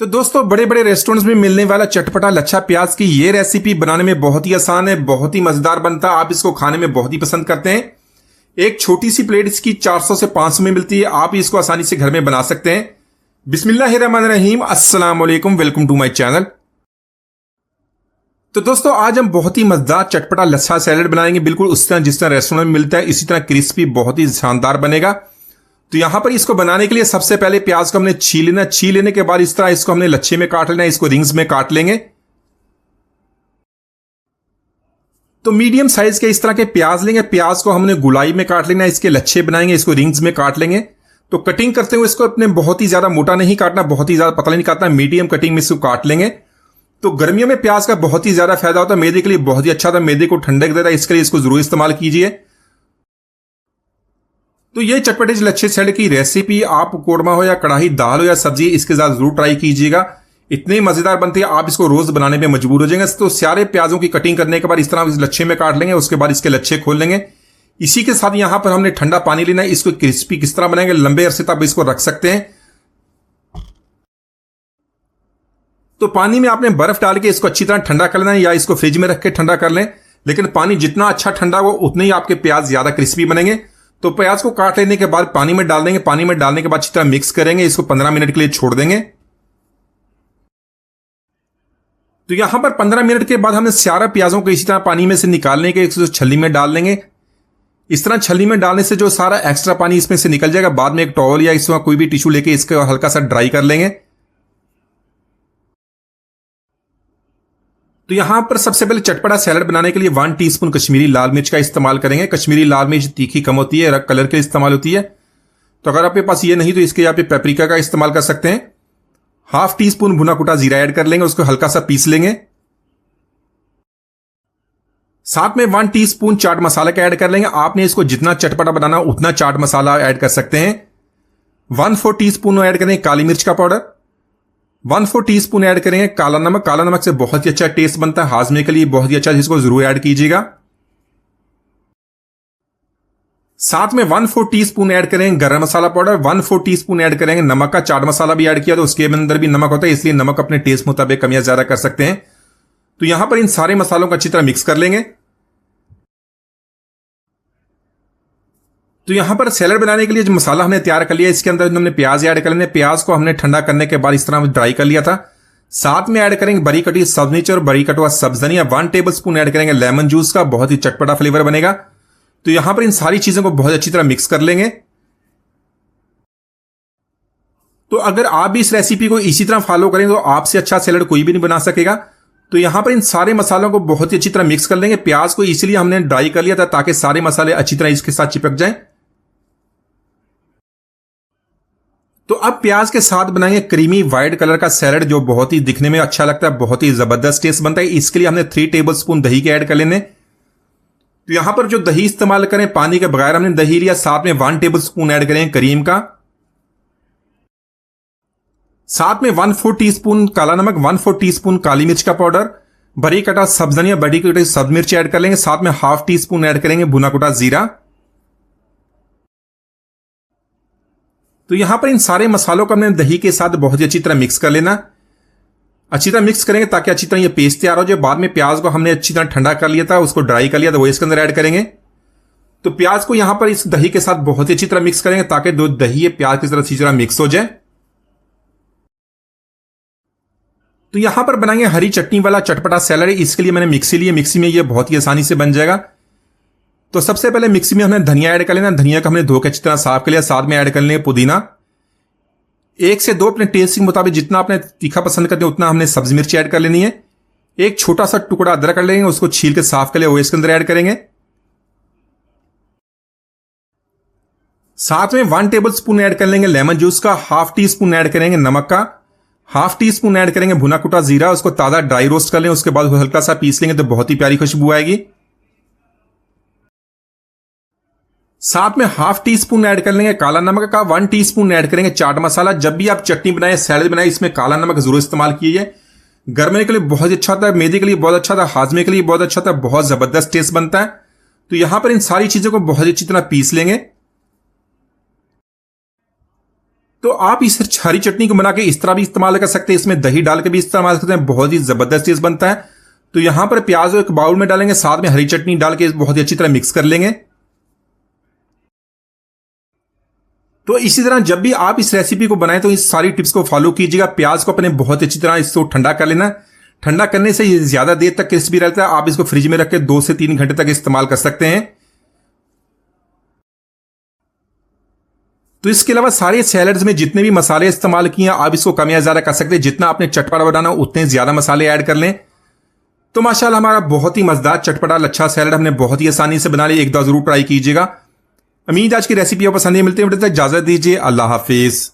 तो दोस्तों बड़े बड़े रेस्टोरेंट्स में मिलने वाला चटपटा लच्छा प्याज की ये रेसिपी बनाने में बहुत ही आसान है, बहुत ही मजेदार बनता है। आप इसको खाने में बहुत ही पसंद करते हैं। एक छोटी सी प्लेट इसकी 400 से 500 में मिलती है। आप इसको आसानी से घर में बना सकते हैं। बिस्मिल्लाहिर्रहमानिर्रहीम, अस्सलाम वालेकुम, वेलकम टू माय चैनल। तो दोस्तों आज हम बहुत ही मजेदार चटपटा लच्छा सैलेड बनाएंगे, बिल्कुल उस तरह जिस तरह रेस्टोरेंट में मिलता है, इसी तरह क्रिस्पी, बहुत ही शानदार बनेगा। तो यहां पर इसको बनाने के लिए सबसे पहले प्याज को हमने छील लेना। छील लेने के बाद इस तरह इसको हमने लच्छे में काट लेना, इसको रिंग्स में काट लेंगे। तो मीडियम साइज के इस तरह के प्याज लेंगे। प्याज को हमने गुलाई में काट लेना, इसके लच्छे बनाएंगे, इसको रिंग्स में काट लेंगे। तो कटिंग करते हुए इसको अपने बहुत ही ज्यादा मोटा नहीं काटना, बहुत ही ज्यादा पतला नहीं काटना, मीडियम कटिंग में इसको काट लेंगे। तो गर्मियों में प्याज का बहुत ही ज्यादा फायदा होता है, मैदे के लिए बहुत ही अच्छा था, मैदे को ठंडक देता है, इसके लिए इसको जरूर इस्तेमाल कीजिए। तो ये चटपटे लच्छे सैलेड की रेसिपी आप कोरमा हो या कढ़ाई दाल हो या सब्जी, इसके साथ जरूर ट्राई कीजिएगा। इतनी मजेदार बनती है, आप इसको रोज बनाने में मजबूर हो जाएंगे। तो सारे प्याजों की कटिंग करने के बाद इस तरह इस लच्छे में काट लेंगे, उसके बाद इसके लच्छे खोल लेंगे। इसी के साथ यहां पर हमने ठंडा पानी लेना है। इसको क्रिस्पी किस तरह बनाएंगे, लंबे अरसे तक इसको रख सकते हैं। तो पानी में आपने बर्फ डाल के इसको अच्छी तरह ठंडा कर लेना है, या इसको फ्रिज में रख के ठंडा कर लें। लेकिन पानी जितना अच्छा ठंडा हो उतने ही आपके प्याज ज्यादा क्रिस्पी बनेंगे। तो प्याज को काट लेने के बाद पानी में डाल देंगे। पानी में डालने के बाद अच्छी तरह मिक्स करेंगे, इसको 15 मिनट के लिए छोड़ देंगे। तो यहां पर 15 मिनट के बाद हमने सारा प्याजों को इसी तरह पानी में से निकालने के एक छल्ली में डाल देंगे। इस तरह छल्ली में डालने से जो सारा एक्स्ट्रा पानी इसमें से निकल जाएगा। बाद में एक टॉवल या इसमें कोई भी टिश्यू लेके इसको हल्का सा ड्राई कर लेंगे। तो यहां पर सबसे पहले चटपटा सैलेड बनाने के लिए 1 टीस्पून कश्मीरी लाल मिर्च का इस्तेमाल करेंगे। कश्मीरी लाल मिर्च तीखी कम होती है, कलर के इस्तेमाल होती है। तो अगर आपके पास ये नहीं तो इसके यहाँ पे पेपरिका का इस्तेमाल कर सकते हैं। 1/2 टीस्पून भुना कुटा जीरा ऐड कर लेंगे, उसको हल्का सा पीस लेंगे। साथ में 1 टीस्पून चाट मसाला का ऐड कर लेंगे। आपने इसको जितना चटपटा बनाना उतना चाट मसाला ऐड कर सकते हैं। 1/4 टीस्पून ऐड करेंगे काली मिर्च का पाउडर। 1/4 टीस्पून ऐड करेंगे काला नमक। काला नमक से बहुत ही अच्छा टेस्ट बनता है, हाजमे के लिए बहुत ही अच्छा, जिसको जरूर ऐड कीजिएगा। साथ में 1/4 टीस्पून ऐड करेंगे गरम मसाला पाउडर। 1/4 टीस्पून ऐड करेंगे नमक का। चाट मसाला भी ऐड किया तो उसके अंदर भी नमक होता है, इसलिए नमक अपने टेस्ट मुताबिक कम या ज्यादा कर सकते हैं। तो यहां पर इन सारे मसालों को अच्छी तरह मिक्स कर लेंगे। तो यहां पर सैलेड बनाने के लिए जो मसाला हमने तैयार कर लिया, इसके अंदर हमने प्याज ऐड कर लेने। प्याज को हमने ठंडा करने के बाद इस तरह ड्राई कर लिया था। साथ में ऐड करेंगे बरी कटी सब्ज मिर्च और बरी कटा सब्ज धनिया। 1 टेबलस्पून ऐड करेंगे लेमन जूस का, बहुत ही चटपटा फ्लेवर बनेगा। तो यहां पर इन सारी चीजों को बहुत अच्छी तरह मिक्स कर लेंगे। तो अगर आप भी इस रेसिपी को इसी तरह फॉलो करें तो आपसे अच्छा सैलेड कोई भी नहीं बना सकेगा। तो यहां पर इन सारे मसालों को बहुत ही अच्छी तरह मिक्स कर लेंगे। प्याज को इसलिए हमने ड्राई कर लिया था ताकि सारे मसाले अच्छी तरह इसके साथ चिपक जाएं। तो अब प्याज के साथ बनाएंगे क्रीमी व्हाइट कलर का सैलेड, जो बहुत ही दिखने में अच्छा लगता है, बहुत ही जबरदस्त टेस्ट बनता है। इसके लिए हमने 3 टेबलस्पून दही के ऐड कर लेने। तो यहां पर जो दही इस्तेमाल करें पानी के बगैर हमने दही लिया। साथ में 1 टेबलस्पून ऐड करें क्रीम का। साथ में 1/4 टीस्पून काला नमक, 1/4 टीस्पून काली मिर्च का पाउडर, बरी कटा सब्ज धनिया, बड़ी कटी सब्ज मिर्च ऐड कर लेंगे। साथ में 1/2 टीस्पून ऐड करेंगे भुना कुटा जीरा। तो यहां पर इन सारे मसालों को हमने दही के साथ बहुत ही अच्छी तरह मिक्स कर लेना। अच्छी तरह मिक्स करेंगे ताकि अच्छी तरह ये पेस्ट तैयार हो जाए। बाद में प्याज को हमने अच्छी तरह ठंडा कर लिया था, उसको ड्राई कर लिया था, वो इसके अंदर ऐड करेंगे। तो प्याज को यहां पर इस दही के साथ बहुत ही अच्छी तरह मिक्स करेंगे ताकि दो दही प्याज की तरह अच्छी तरह मिक्स हो जाए। तो यहां पर बनाएंगे हरी चटनी वाला चटपटा सैलेड। इसके लिए मैंने मिक्सी ली है, मिक्सी में ये बहुत ही आसानी से बन जाएगा। तो सबसे पहले मिक्सी में हमने धनिया ऐड कर लेना। धनिया को हमने धो के अच्छी तरह साफ कर लिया। साथ में ऐड कर लेंगे पुदीना। 1 से 2 अपने टेस्ट के मुताबिक जितना आपने तीखा पसंद करते हैं उतना हमने सब्ज मिर्ची ऐड कर लेनी है। एक छोटा सा टुकड़ा अदरक कर लेंगे, उसको छील के साफ कर लिया, वो इसके अंदर ऐड करेंगे। साथ में 1 टेबलस्पून ऐड कर लेंगे लेमन जूस का। 1/2 टीस्पून ऐड करेंगे नमक का। 1/2 टीस्पून ऐड करेंगे भुना कुटा जीरा, उसको ताजा ड्राई रोस्ट कर लें। उसके बाद हल्का सा पीस लेंगे तो बहुत ही प्यारी खुशबू आएगी। साथ में 1/2 टीस्पून ऐड कर लेंगे काला नमक का। 1 टीस्पून ऐड करेंगे चाट मसाला। जब भी आप चटनी बनाए, सैलेड बनाए, इसमें काला नमक जरूर इस्तेमाल कीजिए। गर्मी के लिए बहुत अच्छा होता है, मैदे के लिए बहुत अच्छा होता है, हाजमे के लिए बहुत अच्छा होता है, बहुत जबरदस्त टेस्ट बनता है। तो यहां पर इन सारी चीजों को बहुत अच्छी तरह पीस लेंगे। तो आप इस हरी चटनी को बना के इस तरह भी इस्तेमाल कर सकते हैं, इसमें दही डाल के भी इस्तेमाल कर सकते हैं, बहुत ही जबरदस्त चीज बनता है। तो यहां पर प्याज एक बाउल में डालेंगे, साथ में हरी चटनी डाल के बहुत ही अच्छी तरह मिक्स कर लेंगे। तो इसी तरह जब भी आप इस रेसिपी को बनाएं तो इस सारी टिप्स को फॉलो कीजिएगा। प्याज को अपने बहुत अच्छी तरह इसको ठंडा कर लेना। ठंडा करने से ये ज्यादा देर तक क्रिस्पी रहता है। आप इसको फ्रिज में रख के 2 से 3 घंटे तक इस्तेमाल कर सकते हैं। तो इसके अलावा सारे सैलड्स में जितने भी मसाले इस्तेमाल किए हैं आप इसको कम या ज्यादा कर सकते हैं। जितना आपने चटपटा बनाना उतने ज्यादा मसाले ऐड कर लें। तो माशाल्लाह हमारा बहुत ही मजेदार चटपटा लच्छा सैलड हमने बहुत ही आसानी से बना लिया। एक दो जरूर ट्राई कीजिएगा। उम्मीद आज की रेसिपी आपको पसंद है। मिलते हैं, इजाजत दीजिए। अल्लाह हाफिज।